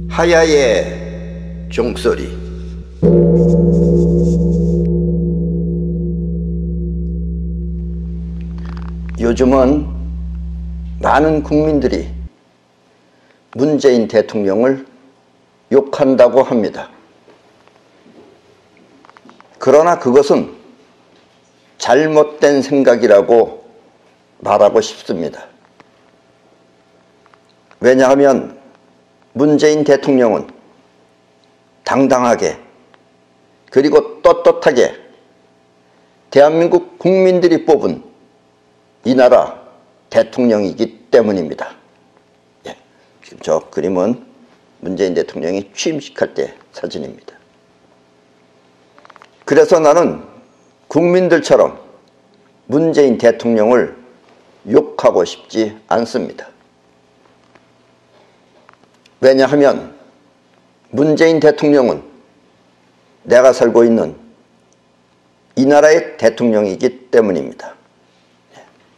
하야의 종소리. 요즘은 많은 국민들이 문재인 대통령을 욕한다고 합니다. 그러나 그것은 잘못된 생각이라고 말하고 싶습니다. 왜냐하면 문재인 대통령은 당당하게 그리고 떳떳하게 대한민국 국민들이 뽑은 이 나라 대통령이기 때문입니다. 예, 지금 저 그림은 문재인 대통령이 취임식할 때 사진입니다. 그래서 나는 국민들처럼 문재인 대통령을 욕하고 싶지 않습니다. 왜냐하면 문재인 대통령은 내가 살고 있는 이 나라의 대통령이기 때문입니다.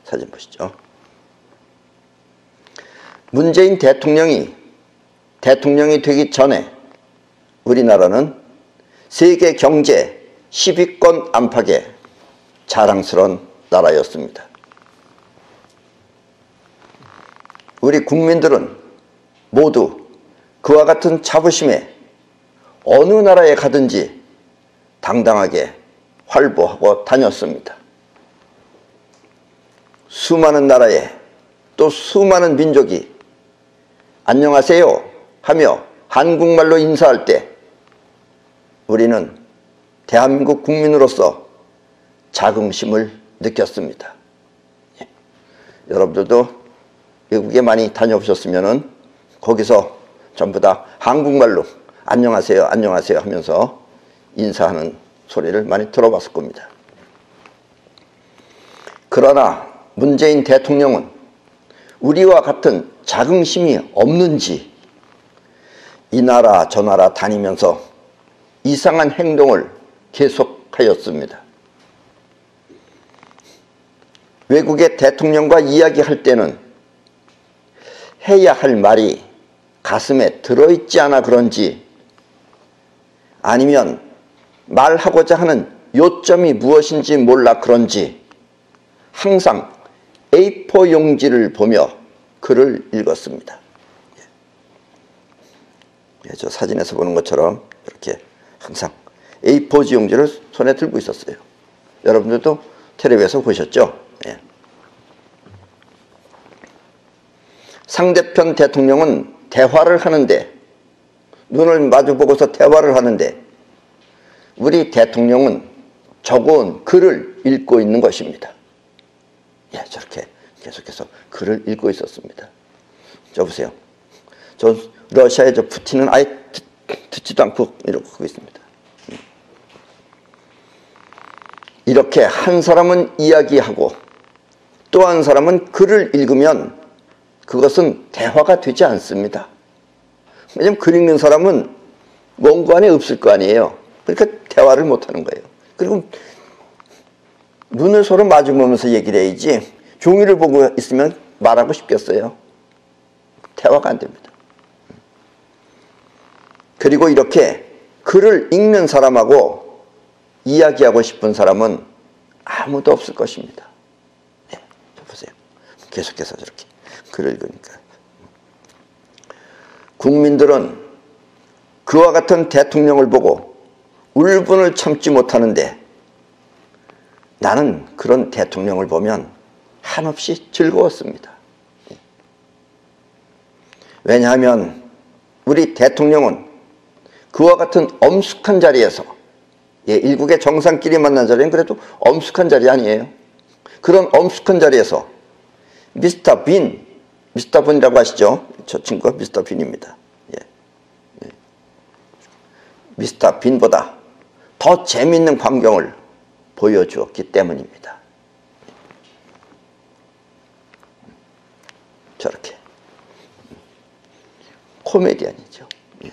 사진 보시죠. 문재인 대통령이 되기 전에 우리나라는 세계 경제 10위권 안팎의 자랑스러운 나라였습니다. 우리 국민들은 모두 그와 같은 자부심에 어느 나라에 가든지 당당하게 활보하고 다녔습니다. 수많은 나라에 또 수많은 민족이 안녕하세요 하며 한국말로 인사할 때 우리는 대한민국 국민으로서 자긍심을 느꼈습니다. 예. 여러분들도 외국에 많이 다녀오셨으면 거기서 전부 다 한국말로 안녕하세요 안녕하세요 하면서 인사하는 소리를 많이 들어봤을 겁니다. 그러나 문재인 대통령은 우리와 같은 자긍심이 없는지 이 나라 저 나라 다니면서 이상한 행동을 계속하였습니다. 외국의 대통령과 이야기할 때는 해야 할 말이 가슴에 들어있지 않아 그런지 아니면 말하고자 하는 요점이 무엇인지 몰라 그런지 항상 A4 용지를 보며 글을 읽었습니다. 예, 저 사진에서 보는 것처럼 이렇게 항상 A4 용지를 손에 들고 있었어요. 여러분들도 텔레비에서 보셨죠? 예. 상대편 대통령은 대화를 하는데 눈을 마주보고서 대화를 하는데 우리 대통령은 적어온 글을 읽고 있는 것입니다. 예, 저렇게 계속해서 글을 읽고 있었습니다. 저 보세요. 저 러시아의 저 푸틴은 아예 듣지도 않고 이러고 하고 있습니다. 이렇게 한 사람은 이야기하고 또 한 사람은 글을 읽으면 그것은 대화가 되지 않습니다. 왜냐하면 글 읽는 사람은 원고 안에 없을 거 아니에요. 그러니까 대화를 못하는 거예요. 그리고 눈을 서로 마주보면서 얘기를 해야지 종이를 보고 있으면 말하고 싶겠어요. 대화가 안 됩니다. 그리고 이렇게 글을 읽는 사람하고 이야기하고 싶은 사람은 아무도 없을 것입니다. 네, 보세요. 계속해서 저렇게 글을 읽으니까. 국민들은 그와 같은 대통령을 보고 울분을 참지 못하는데 나는 그런 대통령을 보면 한없이 즐거웠습니다. 왜냐하면 우리 대통령은 그와 같은 엄숙한 자리에서, 예, 일국의 정상끼리 만난 자리는 그래도 엄숙한 자리 아니에요. 그런 엄숙한 자리에서 미스터 빈이라고 하시죠? 저 친구가 미스터 빈입니다. 예. 예. 미스터 빈보다 더 재미있는 광경을 보여주었기 때문입니다. 저렇게 코미디언이죠. 예.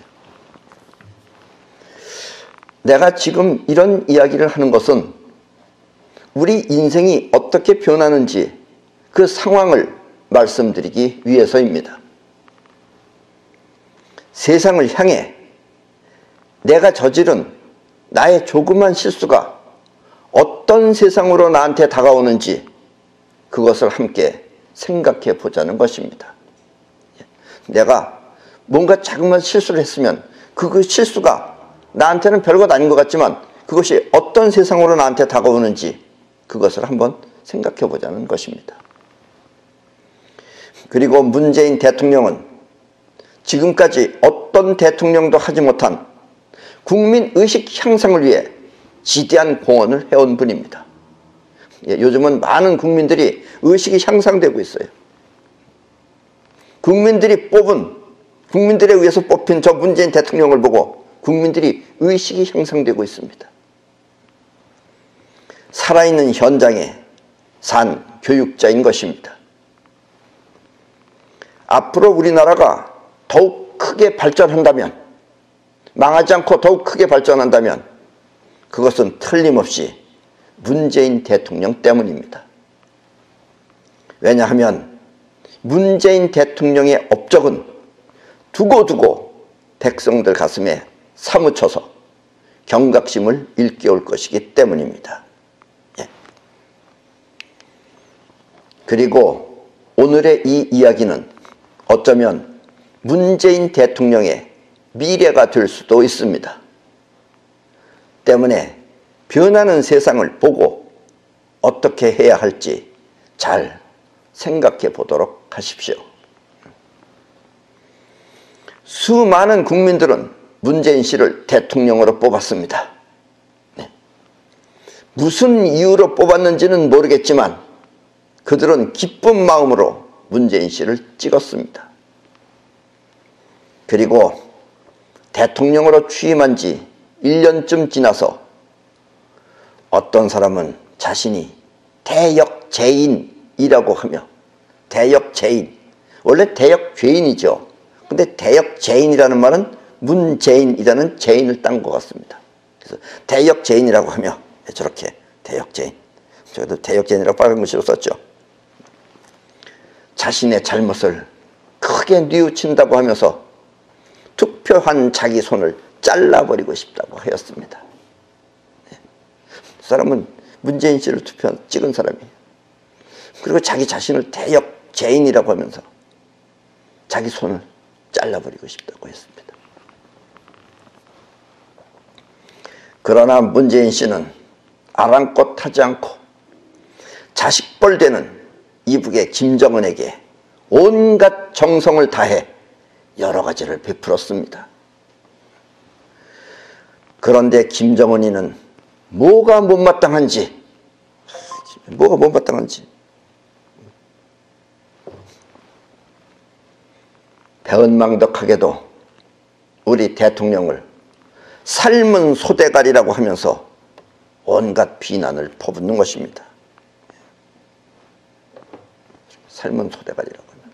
내가 지금 이런 이야기를 하는 것은 우리 인생이 어떻게 변하는지 그 상황을 말씀드리기 위해서입니다. 세상을 향해 내가 저지른 나의 조그만 실수가 어떤 세상으로 나한테 다가오는지 그것을 함께 생각해 보자는 것입니다. 내가 뭔가 자그마한 실수를 했으면 그 실수가 나한테는 별것 아닌 것 같지만 그것이 어떤 세상으로 나한테 다가오는지 그것을 한번 생각해 보자는 것입니다. 그리고 문재인 대통령은 지금까지 어떤 대통령도 하지 못한 국민의식 향상을 위해 지대한 공헌을 해온 분입니다. 요즘은 많은 국민들이 의식이 향상되고 있어요. 국민들이 국민들에 의해서 뽑힌 저 문재인 대통령을 보고 국민들이 의식이 향상되고 있습니다. 살아있는 현장에 산 교육자인 것입니다. 앞으로 우리나라가 더욱 크게 발전한다면, 망하지 않고 더욱 크게 발전한다면 그것은 틀림없이 문재인 대통령 때문입니다. 왜냐하면 문재인 대통령의 업적은 두고두고 백성들 가슴에 사무쳐서 경각심을 일깨울 것이기 때문입니다. 그리고 오늘의 이 이야기는 어쩌면 문재인 대통령의 미래가 될 수도 있습니다. 때문에 변하는 세상을 보고 어떻게 해야 할지 잘 생각해 보도록 하십시오. 수많은 국민들은 문재인 씨를 대통령으로 뽑았습니다. 무슨 이유로 뽑았는지는 모르겠지만 그들은 기쁜 마음으로 문재인 씨를 찍었습니다. 그리고 대통령으로 취임한 지 1년쯤 지나서 어떤 사람은 자신이 대역죄인이라고 하며, 대역죄인, 원래 대역죄인이죠. 근데 대역죄인이라는 말은 문재인이라는 죄인을 딴 것 같습니다. 그래서 대역죄인이라고 하며 저렇게 대역죄인, 저도 대역죄인이라고 빨간 글씨로 썼죠. 자신의 잘못을 크게 뉘우친다고 하면서 투표한 자기 손을 잘라버리고 싶다고 하였습니다. 그 사람은 문재인 씨를 찍은 사람이에요. 그리고 자기 자신을 대역죄인이라고 하면서 자기 손을 잘라버리고 싶다고 했습니다. 그러나 문재인 씨는 아랑곳하지 않고 자식벌 되는 이북의 김정은에게 온갖 정성을 다해 여러 가지를 베풀었습니다. 그런데 김정은이는 뭐가 못마땅한지 배은망덕하게도 우리 대통령을 삶은 소대가리라고 하면서 온갖 비난을 퍼붓는 것입니다. 삶은 소대가리라고 하면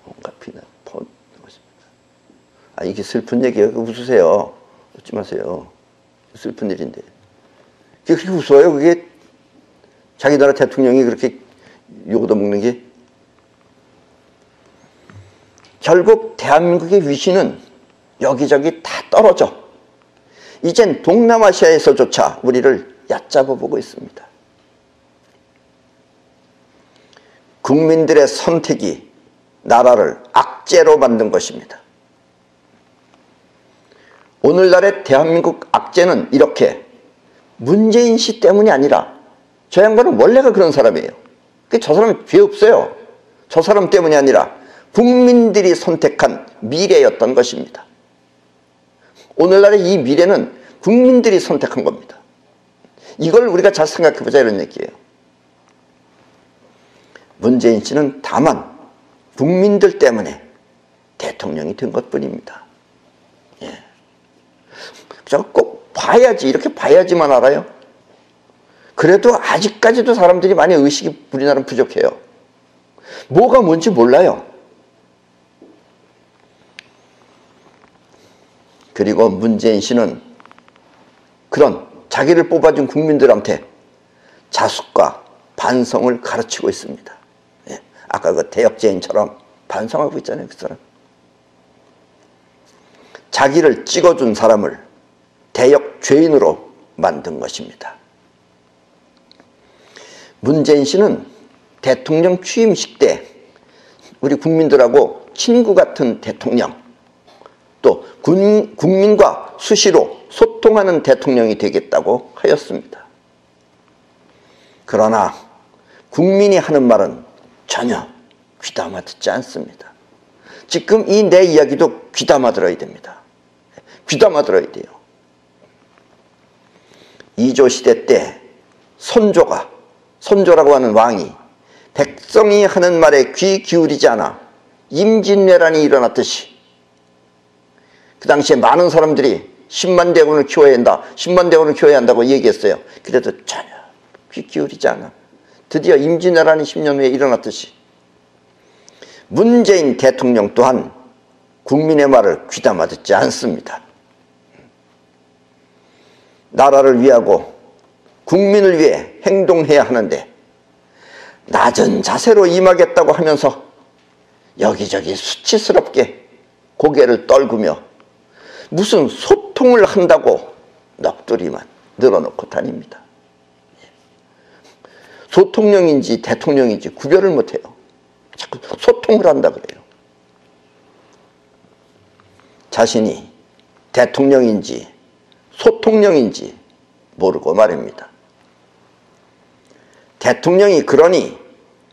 온갖 비난을 퍼붓는 것입니다. 이게 슬픈 얘기예요. 웃으세요. 웃지 마세요. 슬픈 일인데. 그게 그렇게 웃어요? 그게 자기 나라 대통령이 그렇게 욕 얻어먹는 게. 결국 대한민국의 위신은 여기저기 다 떨어져 이젠 동남아시아에서조차 우리를 얕잡아 보고 있습니다. 국민들의 선택이 나라를 악재로 만든 것입니다. 오늘날의 대한민국 악재는 이렇게 문재인 씨 때문이 아니라 저 양반은 원래가 그런 사람이에요. 저 사람은 죄 없어요. 저 사람 때문이 아니라 국민들이 선택한 미래였던 것입니다. 오늘날의 이 미래는 국민들이 선택한 겁니다. 이걸 우리가 잘 생각해보자 이런 얘기예요. 문재인 씨는 다만 국민들 때문에 대통령이 된 것뿐입니다. 저거 꼭 봐야지, 이렇게 봐야지만 알아요. 그래도 아직까지도 사람들이 많이 의식이 우리나라는 부족해요. 뭐가 뭔지 몰라요. 그리고 문재인 씨는 자기를 뽑아준 국민들한테 자숙과 반성을 가르치고 있습니다. 예, 아까 그 대역죄인처럼 반성하고 있잖아요, 그 사람. 자기를 찍어준 사람을 대역죄인으로 만든 것입니다. 문재인 씨는 대통령 취임식 때 우리 국민들하고 친구 같은 대통령, 또 국민과 수시로 소통하는 대통령이 되겠다고 하였습니다. 그러나 국민이 하는 말은 전혀 귀담아 듣지 않습니다. 지금 이 내 이야기도 귀담아 들어야 됩니다. 귀담아 들어야 돼요. 이조 시대 때 선조라고 하는 왕이 백성이 하는 말에 귀 기울이지 않아 임진왜란이 일어났듯이 그 당시에 많은 사람들이 10만 대군을 키워야 한다, 10만 대군을 키워야 한다고 얘기했어요. 그래도 전혀 귀 기울이지 않아 드디어 임진왜란이 10년 후에 일어났듯이 문재인 대통령 또한 국민의 말을 귀담아 듣지 않습니다. 나라를 위하고 국민을 위해 행동해야 하는데 낮은 자세로 임하겠다고 하면서 여기저기 수치스럽게 고개를 떨구며 무슨 소통을 한다고 넋두리만 늘어놓고 다닙니다. 소통령인지 대통령인지 구별을 못해요. 자꾸 소통을 한다 그래요. 자신이 대통령인지 소통령인지 모르고 말입니다. 대통령이 그러니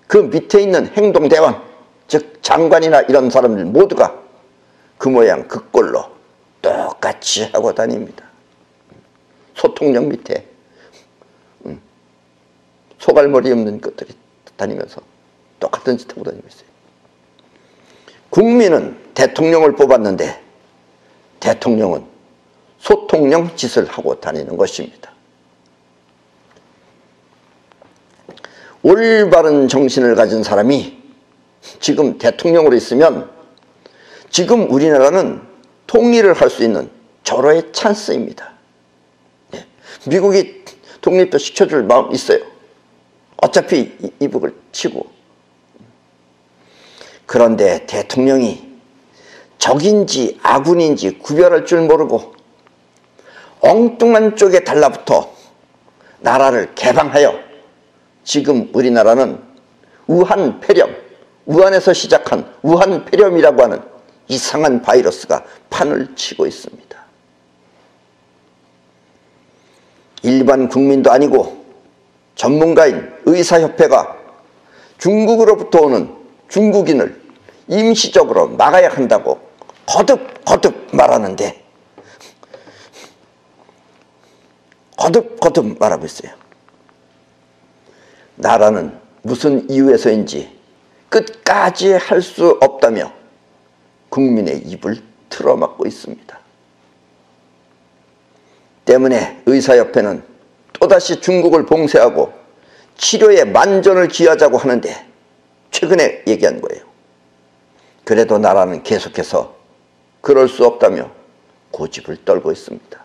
그 밑에 있는 행동대원, 즉 장관이나 이런 사람들 모두가 그 모양 그 꼴로 똑같이 하고 다닙니다. 소통령 밑에 소갈머리 없는 것들이 다니면서 똑같은 짓 하고 다니고 있어요. 국민은 대통령을 뽑았는데 대통령은 소통령 짓을 하고 다니는 것입니다. 올바른 정신을 가진 사람이 지금 대통령으로 있으면 지금 우리나라는 통일을 할 수 있는 절호의 찬스입니다. 미국이 독립도 시켜줄 마음 있어요. 어차피 이북을 치고. 그런데 대통령이 적인지 아군인지 구별할 줄 모르고 엉뚱한 쪽에 달라붙어 나라를 개방하여 지금 우리나라는 우한 폐렴, 우한에서 시작한 우한 폐렴이라고 하는 이상한 바이러스가 판을 치고 있습니다. 일반 국민도 아니고 전문가인 의사협회가 중국으로부터 오는 중국인을 임시적으로 막아야 한다고 거듭 말하는데 거듭 말하고 있어요. 나라는 무슨 이유에서인지 끝까지 할 수 없다며 국민의 입을 틀어막고 있습니다. 때문에 의사협회는 또다시 중국을 봉쇄하고 치료에 만전을 기하자고 하는데 최근에 얘기한 거예요. 그래도 나라는 계속해서 그럴 수 없다며 고집을 떨고 있습니다.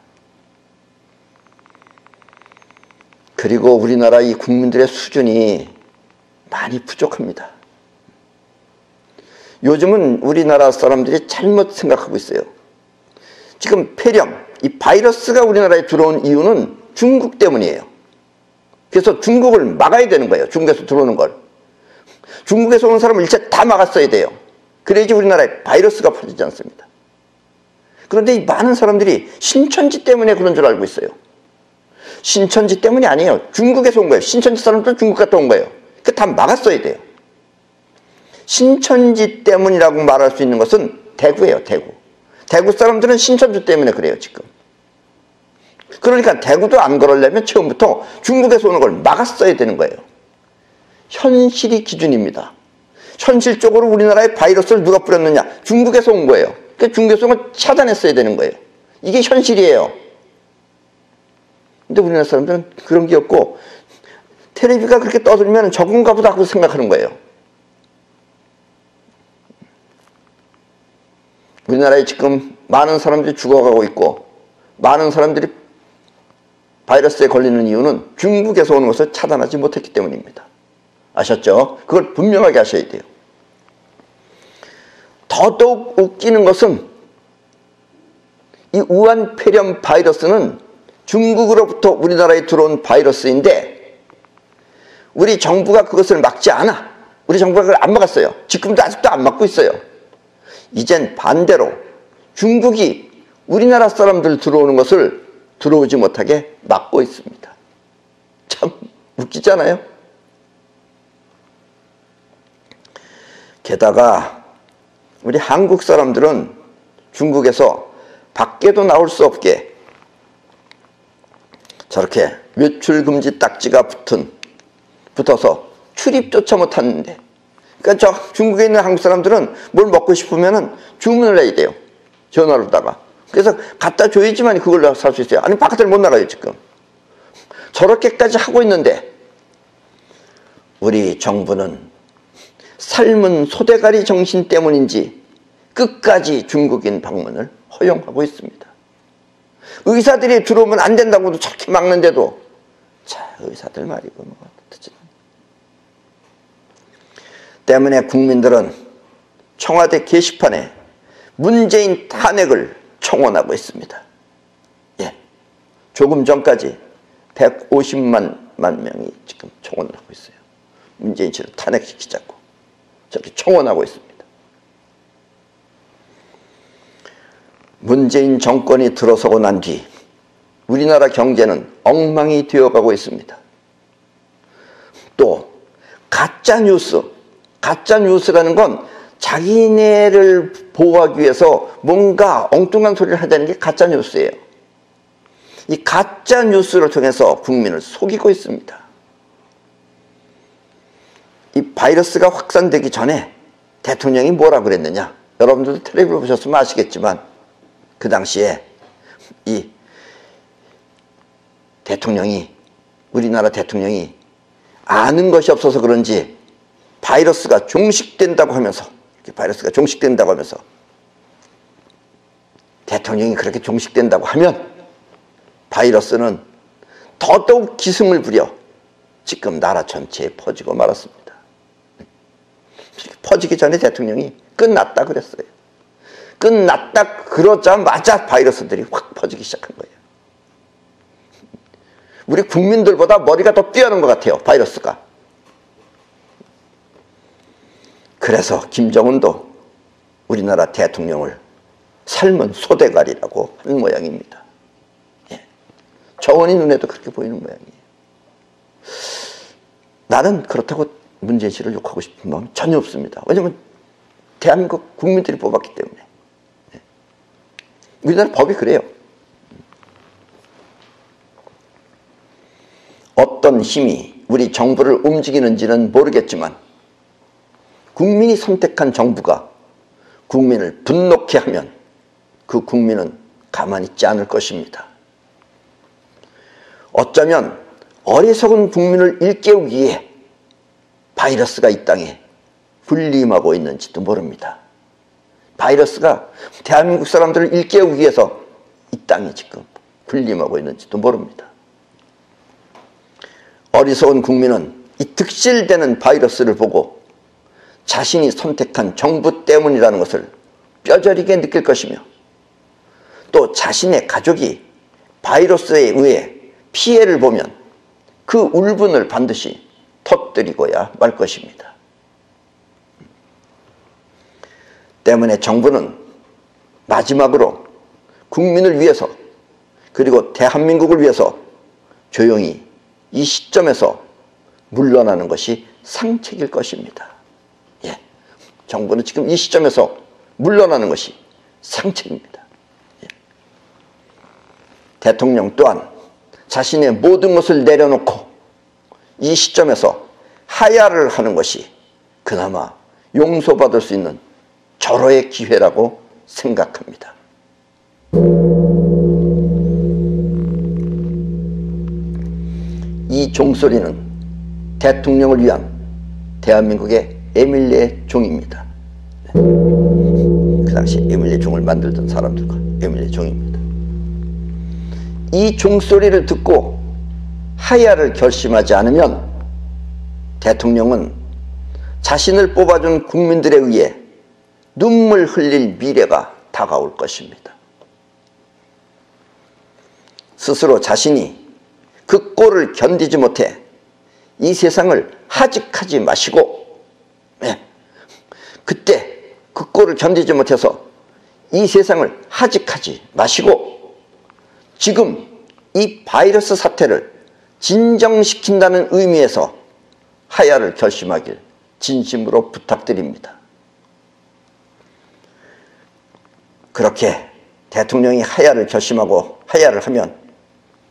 그리고 우리나라 이 국민들의 수준이 많이 부족합니다. 요즘은 우리나라 사람들이 잘못 생각하고 있어요. 지금 폐렴, 이 바이러스가 우리나라에 들어온 이유는 중국 때문이에요. 그래서 중국을 막아야 되는 거예요. 중국에서 들어오는 걸. 중국에서 오는 사람을 일체 다 막았어야 돼요. 그래야지 우리나라에 바이러스가 퍼지지 않습니다. 그런데 이 많은 사람들이 신천지 때문에 그런 줄 알고 있어요. 신천지 때문이 아니에요. 중국에서 온 거예요. 신천지 사람들 중국 갔다 온 거예요. 그 다 막았어야 돼요. 신천지 때문이라고 말할 수 있는 것은 대구예요. 대구 사람들은 신천지 때문에 그래요. 지금. 그러니까 대구도 안 그러려면 처음부터 중국에서 오는 걸 막았어야 되는 거예요. 현실이 기준입니다. 현실적으로 우리나라에 바이러스를 누가 뿌렸느냐? 중국에서 온 거예요. 그러니까 중국에서 온 걸 차단했어야 되는 거예요. 이게 현실이에요. 근데 우리나라 사람들은 그런 게 없고 텔레비가 그렇게 떠들면 적은가 보다 하고 생각하는 거예요. 우리나라에 지금 많은 사람들이 죽어가고 있고 많은 사람들이 바이러스에 걸리는 이유는 중국에서 오는 것을 차단하지 못했기 때문입니다. 아셨죠? 그걸 분명하게 하셔야 돼요. 더더욱 웃기는 것은 이 우한 폐렴 바이러스는 중국으로부터 우리나라에 들어온 바이러스인데 우리 정부가 그것을 막지 않아. 우리 정부가 그걸 안 막았어요. 지금도 아직도 안 막고 있어요. 이젠 반대로 중국이 우리나라 사람들 들어오는 것을 들어오지 못하게 막고 있습니다. 참 웃기잖아요. 게다가 우리 한국 사람들은 중국에서 밖에도 나올 수 없게 저렇게 외출금지 딱지가 붙어서 출입조차 못하는데, 그러니까 저 중국에 있는 한국 사람들은 뭘 먹고 싶으면 주문을 해야 돼요. 전화로다가. 그래서 갖다 줘야지만 그걸 살 수 있어요. 아니 바깥을 못 나가요 지금. 저렇게까지 하고 있는데 우리 정부는 삶은 소대가리 정신 때문인지 끝까지 중국인 방문을 허용하고 있습니다. 의사들이 들어오면 안 된다고도 저렇게 막는데도 자 의사들 말이고 뭐 듣지. 때문에 국민들은 청와대 게시판에 문재인 탄핵을 청원하고 있습니다. 예, 조금 전까지 150만 명이 지금 청원을 하고 있어요. 문재인 씨를 탄핵시키자고 저렇게 청원하고 있습니다. 문재인 정권이 들어서고 난 뒤 우리나라 경제는 엉망이 되어가고 있습니다. 또 가짜뉴스라는 건 자기네를 보호하기 위해서 뭔가 엉뚱한 소리를 하자는 게 가짜뉴스예요. 이 가짜뉴스를 통해서 국민을 속이고 있습니다. 이 바이러스가 확산되기 전에 대통령이 뭐라 그랬느냐. 여러분들도 텔레비를 보셨으면 아시겠지만 그 당시에 이 우리나라 대통령이 아는 것이 없어서 그런지 바이러스가 종식된다고 하면서 대통령이 그렇게 종식된다고 하면 바이러스는 더더욱 기승을 부려 지금 나라 전체에 퍼지고 말았습니다. 퍼지기 전에 대통령이 끝났다 그랬어요. 끝났다 그러자마자 바이러스들이 확 퍼지기 시작한 거예요. 우리 국민들보다 머리가 더 뛰어난 것 같아요, 바이러스가. 그래서 김정은도 우리나라 대통령을 삶은 소대가리라고 한 모양입니다. 예. 정원이 눈에도 그렇게 보이는 모양이에요. 나는 그렇다고 문재인 씨를 욕하고 싶은 마음이 전혀 없습니다. 왜냐하면 대한민국 국민들이 뽑았기 때문에. 예. 우리나라 법이 그래요. 어떤 힘이 우리 정부를 움직이는지는 모르겠지만 국민이 선택한 정부가 국민을 분노케 하면 그 국민은 가만히 있지 않을 것입니다. 어쩌면 어리석은 국민을 일깨우기 위해 바이러스가 이 땅에 군림하고 있는지도 모릅니다. 바이러스가 대한민국 사람들을 일깨우기 위해서 이 땅에 지금 군림하고 있는지도 모릅니다. 어리석은 국민은 이 득실되는 바이러스를 보고 자신이 선택한 정부 때문이라는 것을 뼈저리게 느낄 것이며 또 자신의 가족이 바이러스에 의해 피해를 보면 그 울분을 반드시 터뜨리고야 말 것입니다. 때문에 정부는 마지막으로 국민을 위해서 그리고 대한민국을 위해서 조용히 이 시점에서 물러나는 것이 상책일 것입니다. 예, 정부는 지금 이 시점에서 물러나는 것이 상책입니다. 예. 대통령 또한 자신의 모든 것을 내려놓고 이 시점에서 하야를 하는 것이 그나마 용서받을 수 있는 절호의 기회라고 생각합니다. 이 종소리는 대통령을 위한 대한민국의 에밀리의 종입니다. 그 당시 에밀리의 종을 만들던 사람들과 에밀리의 종입니다. 이 종소리를 듣고 하야를 결심하지 않으면 대통령은 자신을 뽑아준 국민들에 의해 눈물 흘릴 미래가 다가올 것입니다. 스스로 자신이 그 꼴을 견디지 못해 이 세상을 하직하지 마시고, 그때 그 꼴을 견디지 못해서 이 세상을 하직하지 마시고 지금 이 바이러스 사태를 진정시킨다는 의미에서 하야를 결심하길 진심으로 부탁드립니다. 그렇게 대통령이 하야를 결심하고 하야를 하면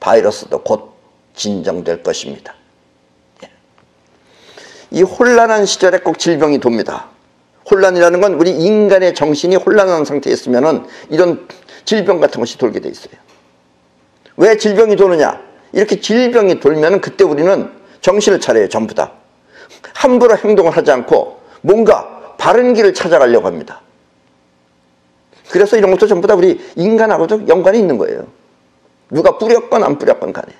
바이러스도 곧 진정될 것입니다. 이 혼란한 시절에 꼭 질병이 돕니다. 혼란이라는 건 우리 인간의 정신이 혼란한 상태에 있으면 이런 질병 같은 것이 돌게 돼 있어요. 왜 질병이 도느냐? 이렇게 질병이 돌면 그때 우리는 정신을 차려요. 전부 다. 함부로 행동을 하지 않고 뭔가 바른 길을 찾아가려고 합니다. 그래서 이런 것도 전부 다 우리 인간하고도 연관이 있는 거예요. 누가 뿌렸건 안 뿌렸건 간에.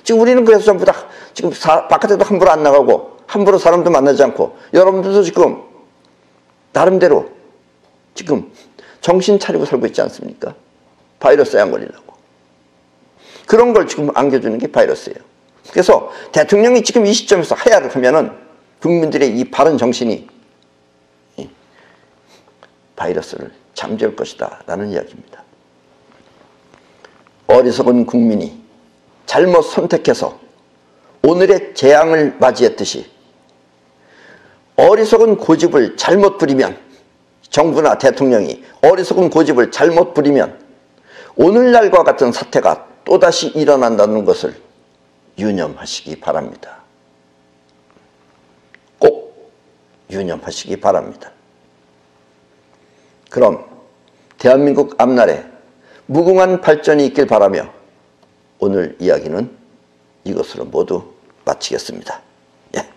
지금 우리는 그래서 전부 다 지금 바깥에도 함부로 안 나가고 함부로 사람도 만나지 않고 여러분들도 지금 나름대로 지금 정신 차리고 살고 있지 않습니까? 바이러스에 안 걸리려고. 그런 걸 지금 안겨주는 게 바이러스예요. 그래서 대통령이 지금 이 시점에서 하야를 하면은 국민들의 이 바른 정신이 바이러스를 잠재울 것이다 라는 이야기입니다. 어리석은 국민이 잘못 선택해서 오늘의 재앙을 맞이했듯이 어리석은 고집을 잘못 부리면, 정부나 대통령이 어리석은 고집을 잘못 부리면 오늘날과 같은 사태가 또다시 일어난다는 것을 유념하시기 바랍니다. 꼭 유념하시기 바랍니다. 그럼 대한민국 앞날에 무궁한 발전이 있길 바라며 오늘 이야기는 이것으로 모두 마치겠습니다. 예.